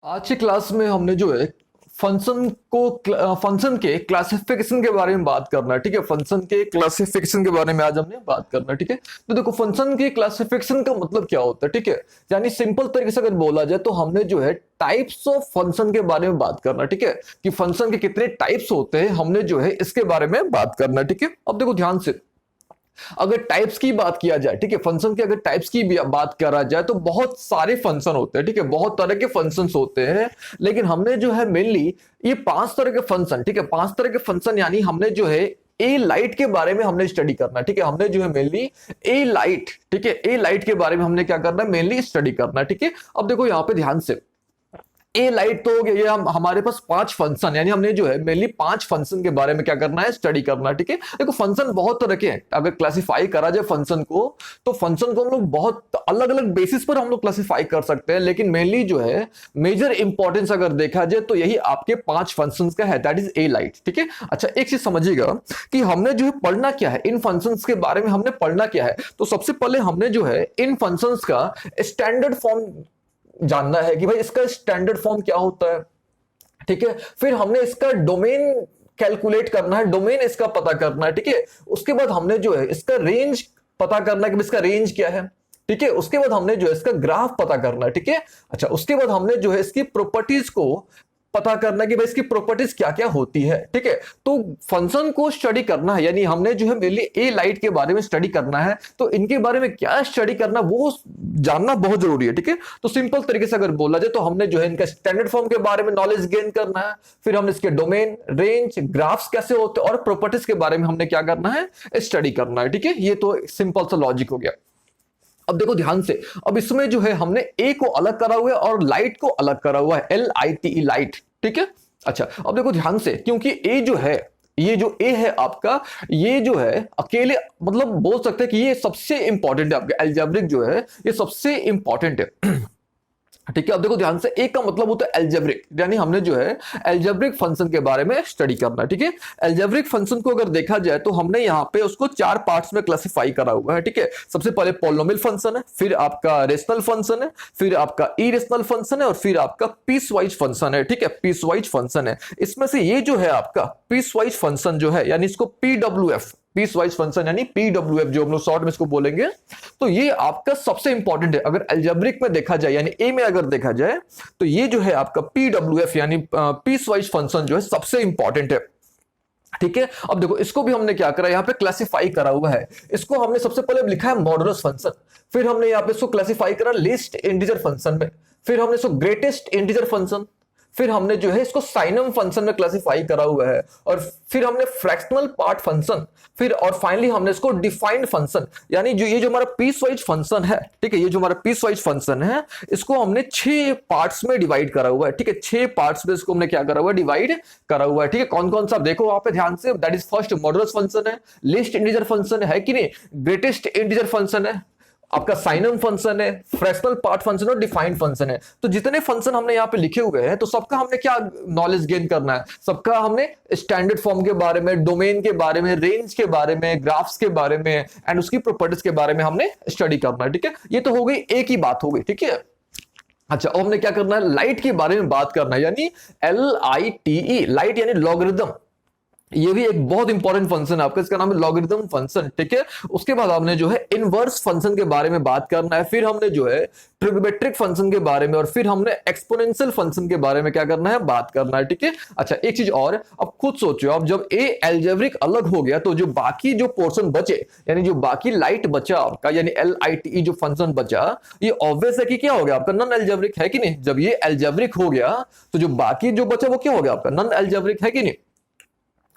आज की क्लास में हमने जो है फंक्शन के क्लासिफिकेशन के बारे में बात करना है। ठीक है, फंक्शन के क्लासिफिकेशन के बारे में आज हमने बात करना है। ठीक है, तो देखो फंक्शन के क्लासिफिकेशन का मतलब क्या होता है। ठीक है, यानी सिंपल तरीके से अगर बोला जाए तो हमने जो है टाइप्स ऑफ फंक्शन के बारे में बात करना है। ठीक है, कि फंक्शन के कितने टाइप्स होते हैं, हमने जो है इसके बारे में बात करना है। ठीक है, अब देखो ध्यान से, अगर टाइप्स की बात किया जाए, ठीक है, फंक्शन की अगर टाइप्स की भी बात करा जाए तो बहुत सारे फंक्शन होते हैं। ठीक है, बहुत तरह के फंक्शंस होते हैं, लेकिन हमने जो है मेनली ये 5 तरह के फंक्शन, ठीक है, 5 तरह के फंक्शन, यानी हमने जो है ए लाइट के बारे में हमने स्टडी करना है। ठीक है, हमने जो है मेनली ए लाइट, ठीक है, ए लाइट के बारे में हमने क्या करना है, मेनली स्टडी करना है। ठीक है, अब देखो यहां पे ध्यान से, ए लाइट तो हो गया, ये हमारे पास 5 फंक्शन, यानी हमने जो है मेनली 5 फंक्शन के बारे में क्या करना है, स्टडी करना है। ठीक है, देखो फंक्शन बहुत तरह के हैं, अगर क्लासिफाई करा जाए फंक्शन को, तो फंक्शन को हम लोग बहुत अलग अलग बेसिस पर हम लोग क्लासिफाई कर सकते हैं, लेकिन मेनली जो है मेजर इंपॉर्टेंस अगर देखा जाए तो यही आपके 5 फंक्शन का है, दैट इज ए लाइट। ठीक है, अच्छा एक चीज समझिएगा कि हमने जो है पढ़ना क्या है, इन फंक्शन के बारे में हमने पढ़ना क्या है। तो सबसे पहले हमने जो है इन फंक्शन का स्टैंडर्ड फॉर्म जानना है कि भाई इसका स्टैंडर्ड फॉर्म क्या होता है। ठीक है, फिर हमने इसका डोमेन कैलकुलेट करना है, डोमेन इसका पता करना है। ठीक है, उसके बाद हमने जो है इसका रेंज पता करना है कि इसका रेंज क्या है। ठीक है, उसके बाद हमने जो है इसका ग्राफ पता करना है। ठीक है, अच्छा उसके बाद हमने जो है इसकी प्रॉपर्टीज को पता करना कि भाई इसकी प्रॉपर्टीज क्या क्या होती है। ठीक है, तो फंक्शन को स्टडी करना है, यानी हमने जो है मेनली ए लाइट के बारे में स्टडी करना है, तो इनके बारे में क्या स्टडी करना वो जानना बहुत जरूरी है। ठीक है, तो सिंपल तरीके से अगर बोला जाए तो हमने जो है इनका स्टैंडर्ड फॉर्म के बारे में नॉलेज गेन करना है, फिर हमने इसके डोमेन, रेंज, ग्राफ्स कैसे होते हैं और प्रॉपर्टीज के बारे में हमने क्या करना है, स्टडी करना है। ठीक है, ये तो सिंपल सा लॉजिक हो गया। अब देखो ध्यान से, अब इसमें जो है हमने ए को अलग करा हुआ है और लाइट को अलग करा हुआ है, LITE लाइट। ठीक है, अच्छा अब देखो ध्यान से, क्योंकि ए जो है, ये जो ए है आपका, ये जो है अकेले मतलब बोल सकते हैं कि ये सबसे इंपॉर्टेंट है, आपका एल्जेब्रिक जो है ये सबसे इंपॉर्टेंट है। ठीक है, अब देखो ध्यान से, एक का मतलब होता है एल्जेब्रिक, यानी हमने जो है एल्जेब्रिक फंक्शन के बारे में स्टडी करना है। ठीक है, एल्जेब्रिक फंक्शन को अगर देखा जाए तो हमने यहाँ पे उसको 4 पार्ट्स में क्लासिफाई करा हुआ है। ठीक है, सबसे पहले पॉलिनोमियल फंक्शन है, फिर आपका रेशनल फंक्शन है, फिर आपका इरेशनल फंक्शन है और फिर आपका पीस वाइज फंक्शन है। ठीक है, पीस वाइज फंक्शन है, इसमें से ये जो है आपका पीस वाइज फंक्शन जो है, यानी इसको PWF, पीस वाइज फंक्शन यानी PWF जो हम लोग शॉर्ट में इसको बोलेंगे, तो ये आपका सबसे इंपॉर्टेंट है। अगर एल्जेब्रिक में देखा जाए यानी ए में अगर देखा जाए तो ये जो है आपका PWF यानी पीस वाइज फंक्शन जो है सबसे इंपॉर्टेंट है। ठीक है, अब देखो इसको भी हमने क्या करा, यहाँ पे क्लासिफाई करा हुआ है, इसको हमने सबसे पहले लिखा है मॉडुलस फंक्शन, फिर हमने यहाँ पे इसको क्लासिफाई करा लिस्ट इंटीजर फंक्शन में, फिर हमने इसको ग्रेटेस्ट इंटीजर फंक्शन, फिर हमने जो है इसको साइनम फंक्शन में क्लासिफाई करा हुआ है, और फिर हमने फ्रैक्शनल पार्ट फंक्शन, फिर और फाइनली हमने इसको डिफाइंड फंक्शन, यानी जो ये जो हमारा पीस वाइज फंक्शन है, ठीक है, ये जो हमारा पीस वाइज फंक्शन है इसको हमने 6 पार्ट्स में डिवाइड करा हुआ है। ठीक है, 6 पार्ट्स में इसको हमने क्या करा हुआ है, डिवाइड करा हुआ है। ठीक है, कौन कौन सा देखो वहां पे ध्यान से, that is first modulus function है, लिस्ट इंटीजर फंक्शन है कि नहीं, ग्रेटेस्ट इंटीजर फंक्शन है, आपका साइनम फंक्शन है, फ्रैक्शनल पार्ट फंक्शन और डिफाइंड फंक्शन है। तो जितने फंक्शन हमने यहाँ पे लिखे हुए हैं तो सबका हमने क्या नॉलेज गेन करना है, सबका हमने स्टैंडर्ड फॉर्म के बारे में, डोमेन के बारे में, रेंज के बारे में, ग्राफ्स के बारे में एंड उसकी प्रॉपर्टीज के बारे में हमने स्टडी करना है। ठीक है, ये तो हो गई एक ही बात हो गई। ठीक है, अच्छा अब हमने क्या करना है, लाइट के बारे में बात करना है, यानी LITE लाइट यानी लॉगरिथम, ये भी एक बहुत इंपॉर्टेंट फंक्शन है आपका, इसका नाम है लॉगरिथम फंक्शन। ठीक है, उसके बाद हमने जो है इनवर्स फंक्शन के बारे में बात करना है, फिर हमने जो है ट्रिग्नोमेट्रिक फंक्शन के बारे में और फिर हमने एक्सपोनेंशियल फंक्शन के बारे में क्या करना है, बात करना है। ठीक है, अच्छा एक चीज और, अब खुद सोचो, अब जब ए एल्जेब्रिक अलग हो गया तो जो बाकी जो पोर्शन बचे, यानी जो बाकी लाइट बचा आपका, यानी LITE जो फंक्शन बचा, ये ऑब्वियस है कि क्या हो गया आपका, नॉन एल्जेब्रिक है कि नहीं। जब ये एल्जेब्रिक हो गया तो जो बाकी जो बचा वो क्या हो गया आपका, नॉन एल्जेब्रिक है कि नहीं।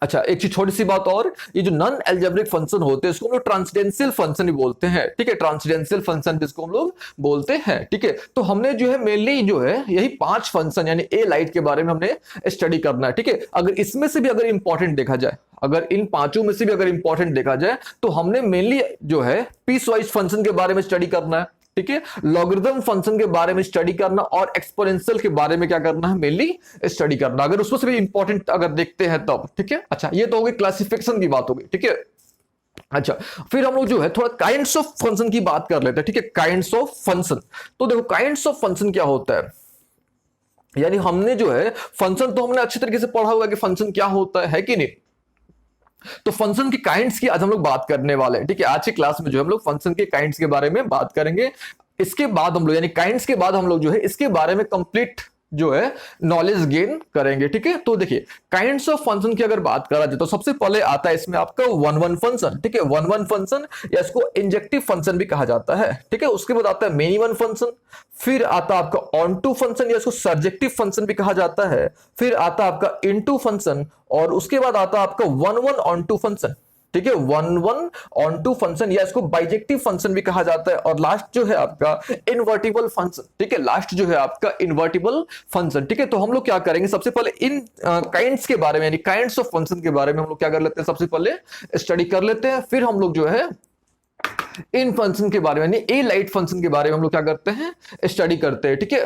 अच्छा एक चीज छोटी सी बात और, ये जो नॉन एल्जेब्रिक फंक्शन होते हैं इसको हम लोग ट्रांसडेंशियल फंक्शन ही बोलते हैं। ठीक है, ट्रांसडेंशियल फंक्शन जिसको हम लोग बोलते हैं। ठीक है, तो हमने जो है मेनली जो है यही 5 फंक्शन यानी ए लाइट के बारे में हमने स्टडी करना है। ठीक है, अगर इसमें से भी अगर इंपॉर्टेंट देखा जाए, अगर इन 5 में से भी अगर इंपॉर्टेंट देखा जाए तो हमने मेनली जो है पीस वाइज फंक्शन के बारे में स्टडी करना है। ठीक है, लॉगरिथम फंक्शन के बारे में स्टडी करना और एक्सपोनेंशियल के बारे में क्या करना है, मेनली स्टडी करना, अगर उसमें से भी इंपॉर्टेंट अगर देखते हैं तब। ठीक है, अच्छा ये तो हो गई क्लासिफिकेशन की बात हो गई। ठीक है, अच्छा फिर हम लोग जो है थोड़ा काइंड्स ऑफ फंक्शन की बात कर लेते हैं। ठीक है, काइंड्स ऑफ फंक्शन, तो देखो काइंड्स ऑफ फंक्शन क्या होता है, यानी हमने जो है फंक्शन तो हमने अच्छी तरीके से पढ़ा होगा कि फंक्शन क्या होता है कि नहीं। तो फंक्शन की काइंड्स की आज हम लोग बात करने वाले हैं, ठीक है। आज की क्लास में जो है हम लोग फंक्शन के काइंड्स के बारे में बात करेंगे। इसके बाद हम लोग यानी काइंड्स के बाद हम लोग जो है इसके बारे में कंप्लीट जो है नॉलेज गेन करेंगे, ठीक है। तो देखिए काइंड्स ऑफ फंक्शन की अगर बात करा जाए तो सबसे पहले आता है इसमें आपका वन वन फंक्शन, ठीक है। वन वन फंक्शन या इसको इंजेक्टिव फंक्शन भी कहा जाता है, ठीक है। उसके बाद आता है मेनी वन फंक्शन, फिर आता है आपका ऑन टू फंक्शन या इसको सर्जेक्टिव फंक्शन भी कहा जाता है, फिर आता है आपका इनटू फंक्शन, और उसके बाद आता है आपका one one onto function, ठीक है। One one onto function या इसको बाइजेक्टिव फंक्शन भी कहा जाता है, और लास्ट जो है आपका इन्वर्टिबल फंक्शन, ठीक है। लास्ट जो है आपका इन्वर्टिबल फंक्शन, ठीक है। तो हम लोग क्या करेंगे, सबसे पहले इन काइंड्स के बारे में यानी काइंड्स ऑफ फंक्शन के बारे में हम लोग क्या कर लेते हैं, सबसे पहले स्टडी कर लेते हैं। फिर हम लोग जो है इन फंक्शन के बारे में यानी ए लाइट फंक्शन के बारे में हम लोग क्या करते हैं, स्टडी करते हैं, ठीक है।